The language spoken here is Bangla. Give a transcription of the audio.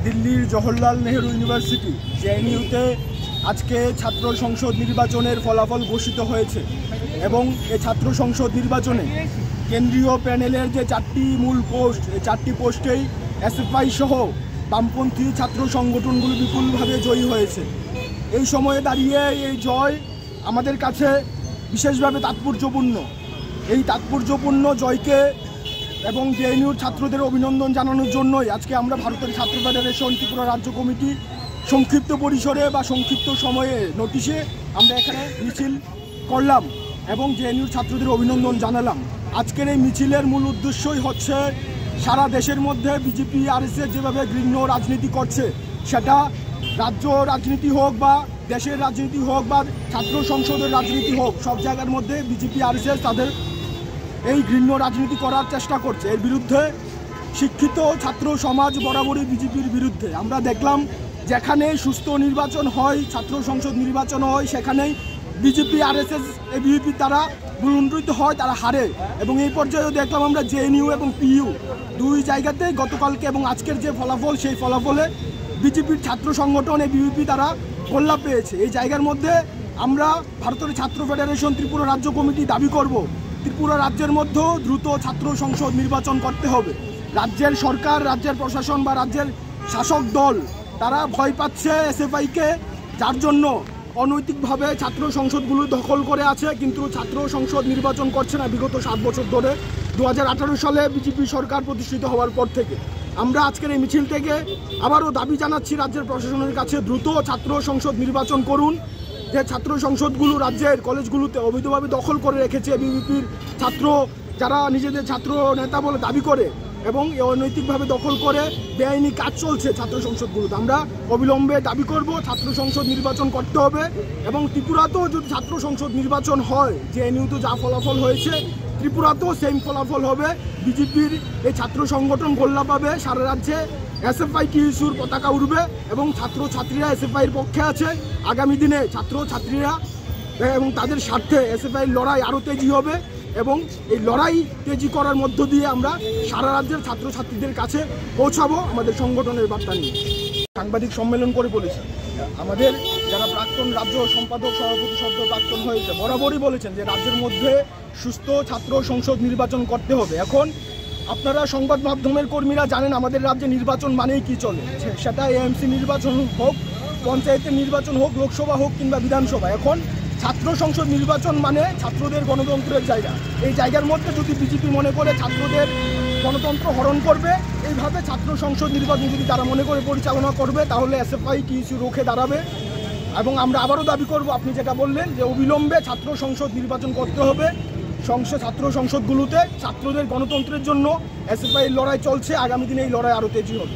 দিল্লির জওহরলাল নেহরু ইউনিভার্সিটি জেএনইউতে আজকে ছাত্র সংসদ নির্বাচনের ফলাফল ঘোষিত হয়েছে এবং এই ছাত্র সংসদ নির্বাচনে কেন্দ্রীয় প্যানেলের যে 4টি মূল পোস্ট, এই 4টি পোস্টেই এসএফআই সহ বামপন্থী ছাত্র সংগঠনগুলো বিপুলভাবে জয়ী হয়েছে। এই সময়ে দাঁড়িয়ে এই জয় আমাদের কাছে বিশেষভাবে তাৎপর্যপূর্ণ। এই তাৎপর্যপূর্ণ জয়কে এবং জেএনইউর ছাত্রদের অভিনন্দন জানানোর জন্যই আজকে আমরা ভারতের ছাত্র ফেডারেশন ত্রিপুরা রাজ্য কমিটি সংক্ষিপ্ত পরিসরে বা সংক্ষিপ্ত সময়ে নোটিশে আমরা এখানে মিছিল করলাম এবং জেএনইউর ছাত্রদের অভিনন্দন জানালাম। আজকের এই মিছিলের মূল উদ্দেশ্যই হচ্ছে সারা দেশের মধ্যে বিজেপি আরএসএস যেভাবে ঘৃণ্য রাজনীতি করছে, সেটা রাজ্য রাজনীতি হোক বা দেশের রাজনীতি হোক বা ছাত্র সংসদের রাজনীতি হোক, সব জায়গার মধ্যে বিজেপি আরএসএস তাদের এই ঘৃণ্য রাজনীতি করার চেষ্টা করছে। এর বিরুদ্ধে শিক্ষিত ছাত্র সমাজ বরাবরই বিজেপির বিরুদ্ধে। আমরা দেখলাম যেখানে সুস্থ নির্বাচন হয়, ছাত্র সংসদ নির্বাচন হয়, সেখানেই বিজেপি আরএসএস এবিভিপি তারা ভুলুণ্ঠিত হয়, তারা হারে। এবং এই পর্যায়েও দেখলাম আমরা জেএনইউ এবং পিইউ দুই জায়গাতে গতকালকে এবং আজকের যে ফলাফল, সেই ফলাফলে বিজেপির ছাত্র সংগঠন এবিভিপি তারা গোল্লা পেয়েছে। এই জায়গার মধ্যে আমরা ভারতের ছাত্র ফেডারেশন ত্রিপুরা রাজ্য কমিটি দাবি করব, ত্রিপুরা রাজ্যের মধ্যেও দ্রুত ছাত্র সংসদ নির্বাচন করতে হবে। রাজ্যের সরকার, রাজ্যের প্রশাসন বা রাজ্যের শাসক দল তারা ভয় পাচ্ছে এসএফআইকে, যার জন্য অনৈতিকভাবে ছাত্র সংসদগুলো দখল করে আছে, কিন্তু ছাত্র সংসদ নির্বাচন করছে না বিগত 7 বছর ধরে। 2018 সালে বিজেপি সরকার প্রতিষ্ঠিত হওয়ার পর থেকে আমরা আজকের এই মিছিল থেকে আবারও দাবি জানাচ্ছি রাজ্যের প্রশাসনের কাছে, দ্রুত ছাত্র সংসদ নির্বাচন করুন। যে ছাত্র সংসদগুলো রাজ্যের কলেজগুলোতে অবৈধভাবে দখল করে রেখেছে বিজেপির ছাত্র, যারা নিজেদের ছাত্র নেতা বলে দাবি করে এবং অনৈতিকভাবে দখল করে বেআইনি কাজ চলছে ছাত্র সংসদগুলোতে। আমরা অবিলম্বে দাবি করব ছাত্র সংসদ নির্বাচন করতে হবে এবং ত্রিপুরাতেও যদি ছাত্র সংসদ নির্বাচন হয়, জেএনইউতে যা ফলাফল হয়েছে ত্রিপুরাতেও সেম ফলাফল হবে। বিজেপির এই ছাত্র সংগঠন গোল্লা পাবে, সারা রাজ্যে এসএফআই টিইউসির পতাকা উঠবে এবং ছাত্রছাত্রীরা এসএফআইয়ের পক্ষে আছে। আগামী দিনে ছাত্রছাত্রীরা এবং তাদের স্বার্থে এসএফআইয়ের লড়াই আরও তেজি হবে এবং এই লড়াই তেজি করার মধ্য দিয়ে আমরা সারা রাজ্যের ছাত্রছাত্রীদের কাছে পৌঁছাবো আমাদের সংগঠনের বার্তা নিয়ে। সাংবাদিক সম্মেলন করে বলেছেন, আমাদের যারা প্রাক্তন রাজ্য সম্পাদক সভাপতি সদ্য প্রাক্তন হয়েছে বরাবরই বলেছেন যে রাজ্যের মধ্যে সুস্থ ছাত্র সংসদ নির্বাচন করতে হবে। এখন আপনারা সংবাদ মাধ্যমের কর্মীরা জানেন আমাদের রাজ্যে নির্বাচন মানেই কি চলে, সেটা এএমসি নির্বাচন হোক, পঞ্চায়েতের নির্বাচন হোক, লোকসভা হোক কিংবা বিধানসভা। এখন ছাত্র সংসদ নির্বাচন মানে ছাত্রদের গণতন্ত্রের জায়গা। এই জায়গার মধ্যে যদি বিজেপি মনে করে ছাত্রদের গণতন্ত্র হরণ করবে, এইভাবে ছাত্র সংসদ নির্বাচন যদি তারা মনে করে পরিচালনা করবে, তাহলে এসএফআই টিইউসি রুখে দাঁড়াবে। এবং আমরা আবারও দাবি করব, আপনি যেটা বললেন যে অবিলম্বে ছাত্র সংসদ নির্বাচন করতে হবে। ছাত্র সংসদগুলোতে ছাত্রদের গণতন্ত্রের জন্য এসএফআই লড়াই চলছে, আগামী দিনে এই লড়াই আরও তেজি হবে।